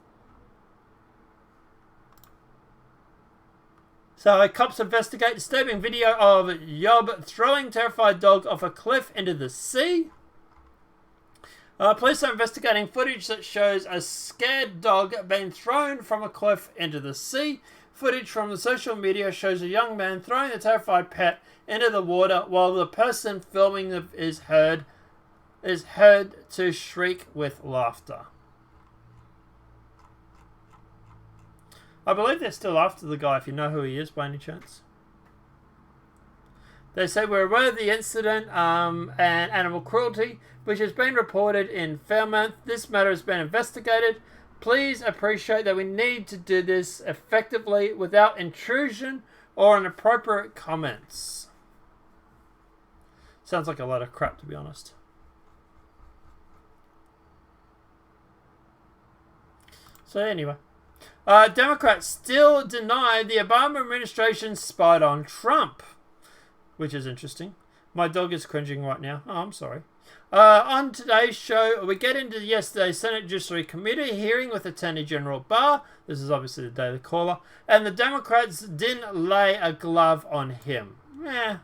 So cops investigate disturbing video of Yob throwing terrified dog off a cliff into the sea. Police are investigating footage that shows a scared dog being thrown from a cliff into the sea. Footage from the social media shows a young man throwing the terrified pet into the water while the person filming is heard to shriek with laughter. I believe they're still after the guy, if you know who he is by any chance. They say we're aware of the incident and animal cruelty, which has been reported in Fairmount. This matter has been investigated. Please appreciate that we need to do this effectively without intrusion or inappropriate comments. Sounds like a lot of crap, to be honest. So anyway. Democrats still deny the Obama administration spied on Trump, which is interesting. My dog is cringing right now. Oh, I'm sorry. On today's show, we get into yesterday's Senate Judiciary Committee hearing with Attorney General Barr. This is obviously the Daily Caller. And the Democrats didn't lay a glove on him. Yeah.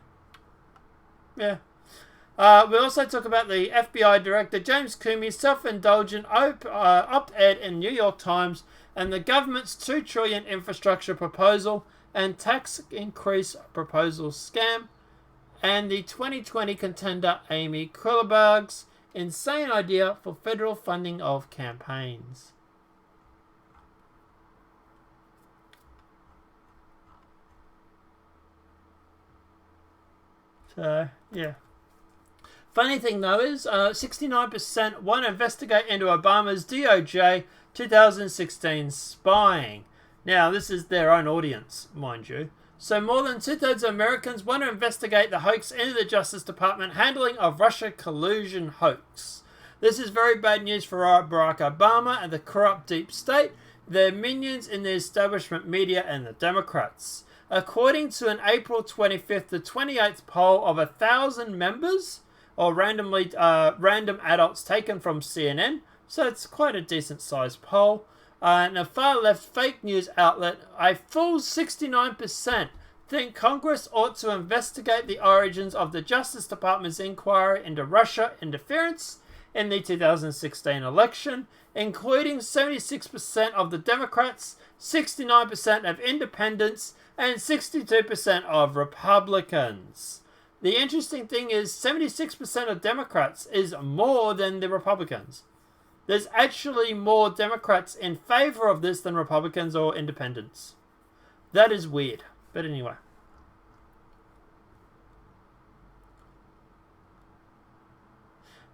We also talk about the FBI Director James Comey's self-indulgent op-ed in New York Times and the government's $2 trillion infrastructure proposal and tax increase proposal scam, and the 2020 contender Amy Klobuchar's insane idea for federal funding of campaigns. So, yeah. Funny thing though is, 69% want to investigate into Obama's DOJ 2016 spying. Now, this is their own audience, mind you. So more than 2/3 of Americans want to investigate the hoax into the Justice Department handling of Russia collusion hoax. This is very bad news for Barack Obama and the corrupt deep state, their minions in the establishment media and the Democrats. According to an April 25th to 28th poll of 1,000 members, or random adults taken from CNN, so it's quite a decent sized poll, and a far left fake news outlet, a full 69% think Congress ought to investigate the origins of the Justice Department's inquiry into Russia interference in the 2016 election, including 76% of the Democrats, 69% of independents, and 62% of Republicans. The interesting thing is 76% of Democrats is more than the Republicans. There's actually more Democrats in favor of this than Republicans or independents. That is weird. But anyway.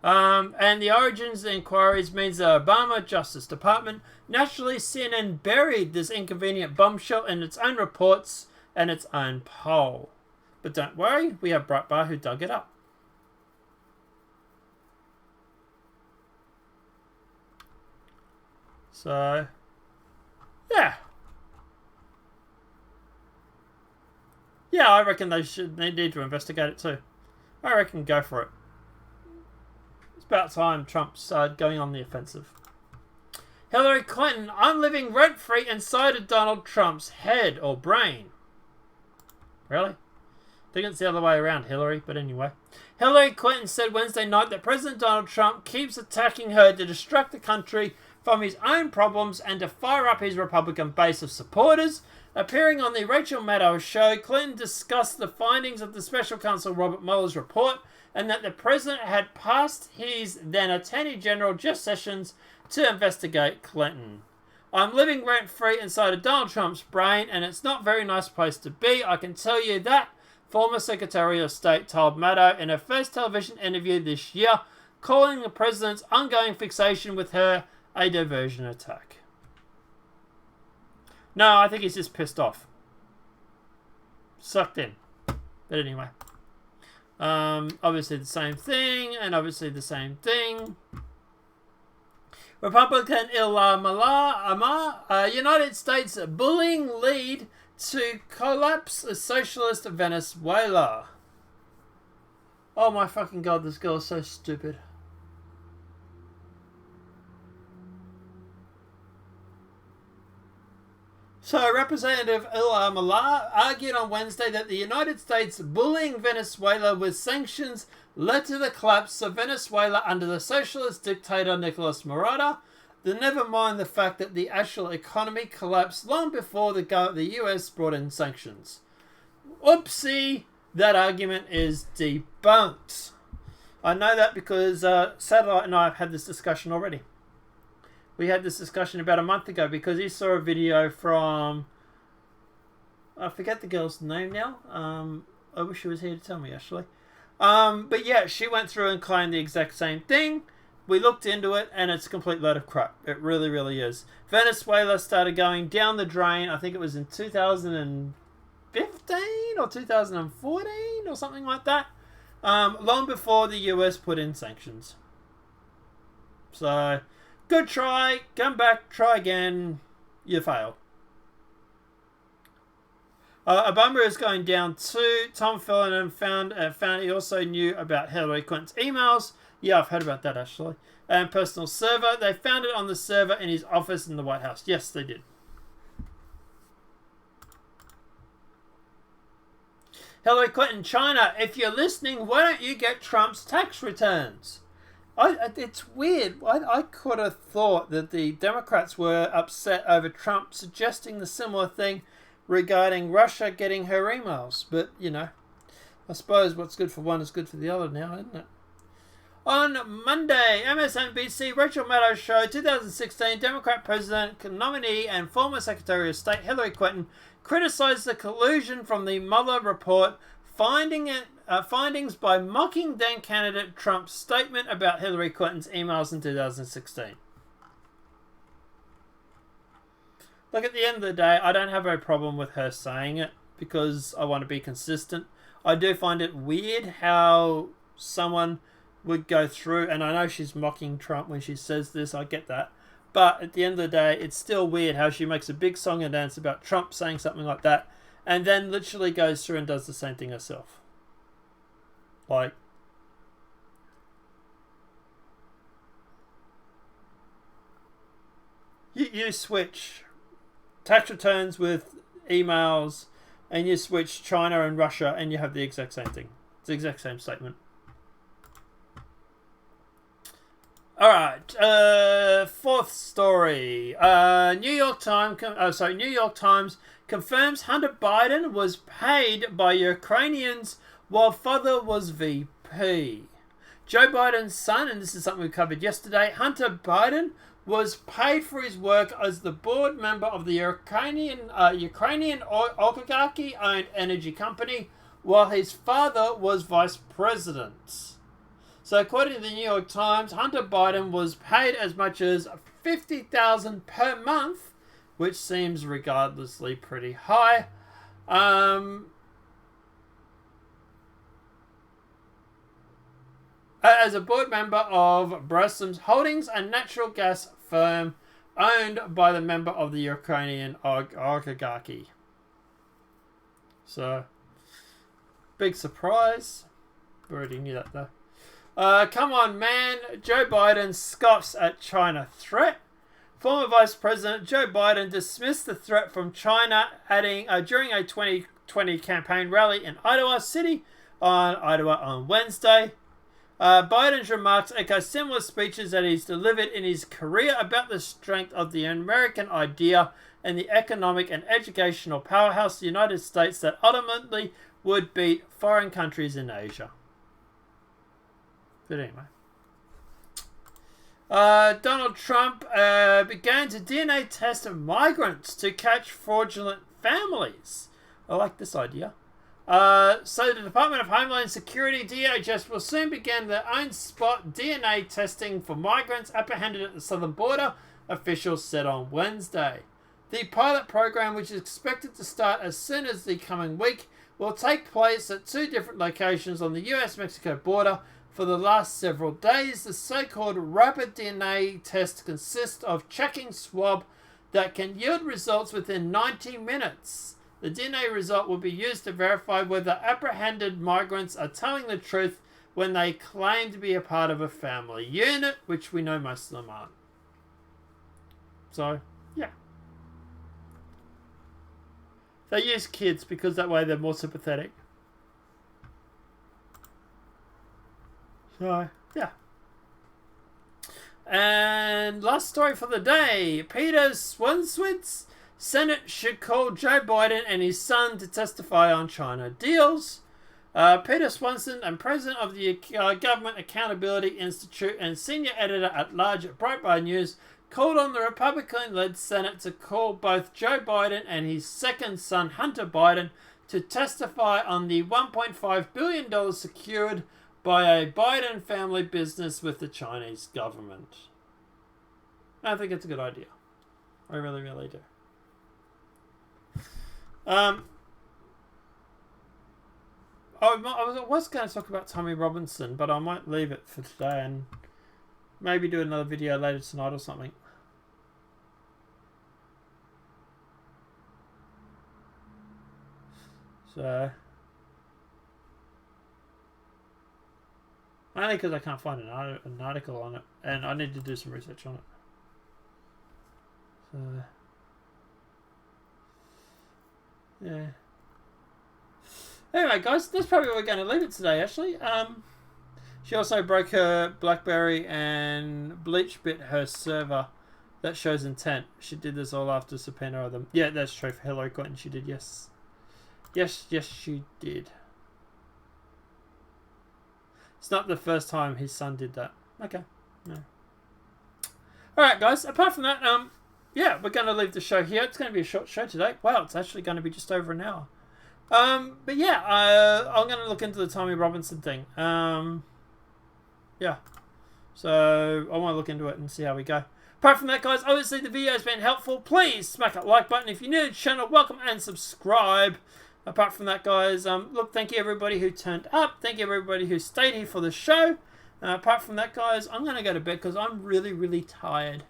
And the origins of the inquiries means the Obama Justice Department. Naturally, CNN buried this inconvenient bombshell in its own reports and its own poll. But don't worry, we have Breitbart who dug it up. So, yeah. Yeah, I reckon they need to investigate it too. I reckon go for it. It's about time Trump's going on the offensive. Hillary Clinton, I'm living rent-free inside of Donald Trump's head or brain. Really? I think it's the other way around, Hillary, but anyway. Hillary Clinton said Wednesday night that President Donald Trump keeps attacking her to distract the country from his own problems and to fire up his Republican base of supporters. Appearing on the Rachel Maddow show, Clinton discussed the findings of the special counsel Robert Mueller's report and that the president had passed his then Attorney General Jeff Sessions to investigate Clinton. I'm living rent-free inside of Donald Trump's brain and it's not a very nice place to be, I can tell you that, former Secretary of State told Maddow in her first television interview this year, calling the president's ongoing fixation with her a diversion attack. No, I think he's just pissed off. Sucked in. But anyway. Obviously the same thing, and obviously the same thing. Republican Ilham Amar, United States bullying lead to collapse a socialist Venezuela. Oh my fucking god, this girl is so stupid. So, Representative Ilham Amar argued on Wednesday that the United States bullying Venezuela with sanctions led to the collapse of Venezuela under the socialist dictator Nicolas Maduro. Never mind the fact that the actual economy collapsed long before the US brought in sanctions. Oopsie, that argument is debunked. I know that because Satellite and I have had this discussion already. We had this discussion about a month ago because he saw a video from... I forget the girl's name now. I wish she was here to tell me, actually. But yeah, she went through and claimed the exact same thing. We looked into it, and it's a complete load of crap. It really, really is. Venezuela started going down the drain, I think it was in 2015 or 2014 or something like that. Long before the US put in sanctions. So... good try, come back, try again, you failed. Obama is going down too. Tom Felton found he also knew about Hillary Clinton's emails. Yeah, I've heard about that actually. And personal server. They found it on the server in his office in the White House. Yes, they did. Hillary Clinton, China, if you're listening, why don't you get Trump's tax returns? It's weird. I could have thought that the Democrats were upset over Trump suggesting the similar thing regarding Russia getting her emails. But, I suppose what's good for one is good for the other now, isn't it? On Monday, MSNBC Rachel Maddow show 2016 Democrat president nominee and former Secretary of State Hillary Clinton criticized the collusion from the Mueller report, findings by mocking then candidate Trump's statement about Hillary Clinton's emails in 2016. Look, at the end of the day, I don't have a problem with her saying it because I want to be consistent. I do find it weird how someone would go through, and I know she's mocking Trump when she says this, I get that. But at the end of the day, it's still weird how she makes a big song and dance about Trump saying something like that, and then literally goes through and does the same thing herself. Like, you switch tax returns with emails, and you switch China and Russia, and you have the exact same thing. It's the exact same statement. All right, fourth story. New York Times confirms Hunter Biden was paid by Ukrainians while father was VP. Joe Biden's son, and this is something we covered yesterday, Hunter Biden was paid for his work as the board member of the Ukrainian oligarchy-owned energy company, while his father was vice president. So according to the New York Times, Hunter Biden was paid as much as $50,000 per month, which seems regardlessly pretty high. As a board member of Brasum's Holdings, a natural gas firm owned by the member of the Ukrainian oligarchy. So, big surprise. Already knew that though. Come on, man. Joe Biden scoffs at China threat. Former Vice President Joe Biden dismissed the threat from China, adding during a 2020 campaign rally in Ottawa on Wednesday. Biden's remarks echo similar speeches that he's delivered in his career about the strength of the American idea and the economic and educational powerhouse, the United States, that ultimately would beat foreign countries in Asia. But anyway. Donald Trump began to DNA test migrants to catch fraudulent families. I like this idea. So the Department of Homeland Security, DHS, will soon begin their own spot DNA testing for migrants apprehended at the southern border, officials said on Wednesday. The pilot program, which is expected to start as soon as the coming week, will take place at 2 different locations on the US-Mexico border for the last several days. The so-called rapid DNA test consists of checking swab that can yield results within 90 minutes. The DNA result will be used to verify whether apprehended migrants are telling the truth when they claim to be a part of a family unit, which we know most of them aren't. So, yeah. They use kids because that way they're more sympathetic. So, yeah. And last story for the day. Peter Swanswitz. Senate should call Joe Biden and his son to testify on China deals. Peter Swanson, and president of the Government Accountability Institute and senior editor at large at Breitbart News, called on the Republican-led Senate to call both Joe Biden and his second son, Hunter Biden, to testify on the $1.5 billion secured by a Biden family business with the Chinese government. I think it's a good idea. I really, really do. I was going to talk about Tommy Robinson, but I might leave it for today and maybe do another video later tonight or something. So, only because I can't find an article on it, and I need to do some research on it. So, yeah. Anyway, guys, that's probably where we're going to leave it today, actually. She also broke her BlackBerry and bleach bit her server. That shows intent. She did this all after subpoena of them. Yeah, that's true for Hillary Clinton. She did, yes. Yes, she did. It's not the first time his son did that. Okay. No. Alright, guys. Apart from that, yeah, we're going to leave the show here. It's going to be a short show today. Wow, it's actually going to be just over an hour. But yeah, I'm going to look into the Tommy Robinson thing. Yeah. So, I want to look into it and see how we go. Apart from that, guys, obviously the video has been helpful. Please smack that like button. If you're new to the channel, welcome and subscribe. Apart from that, guys, look, thank you everybody who turned up. Thank you everybody who stayed here for the show. Apart from that, guys, I'm going to go to bed because I'm really, really tired.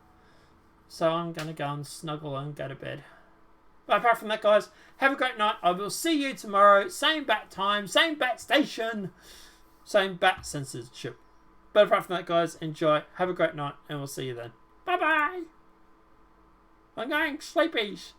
So I'm going to go and snuggle and go to bed. But apart from that, guys, have a great night. I will see you tomorrow. Same bat time, same bat station, same bat censorship. But apart from that, guys, enjoy. Have a great night, and we'll see you then. Bye-bye. I'm going sleepies.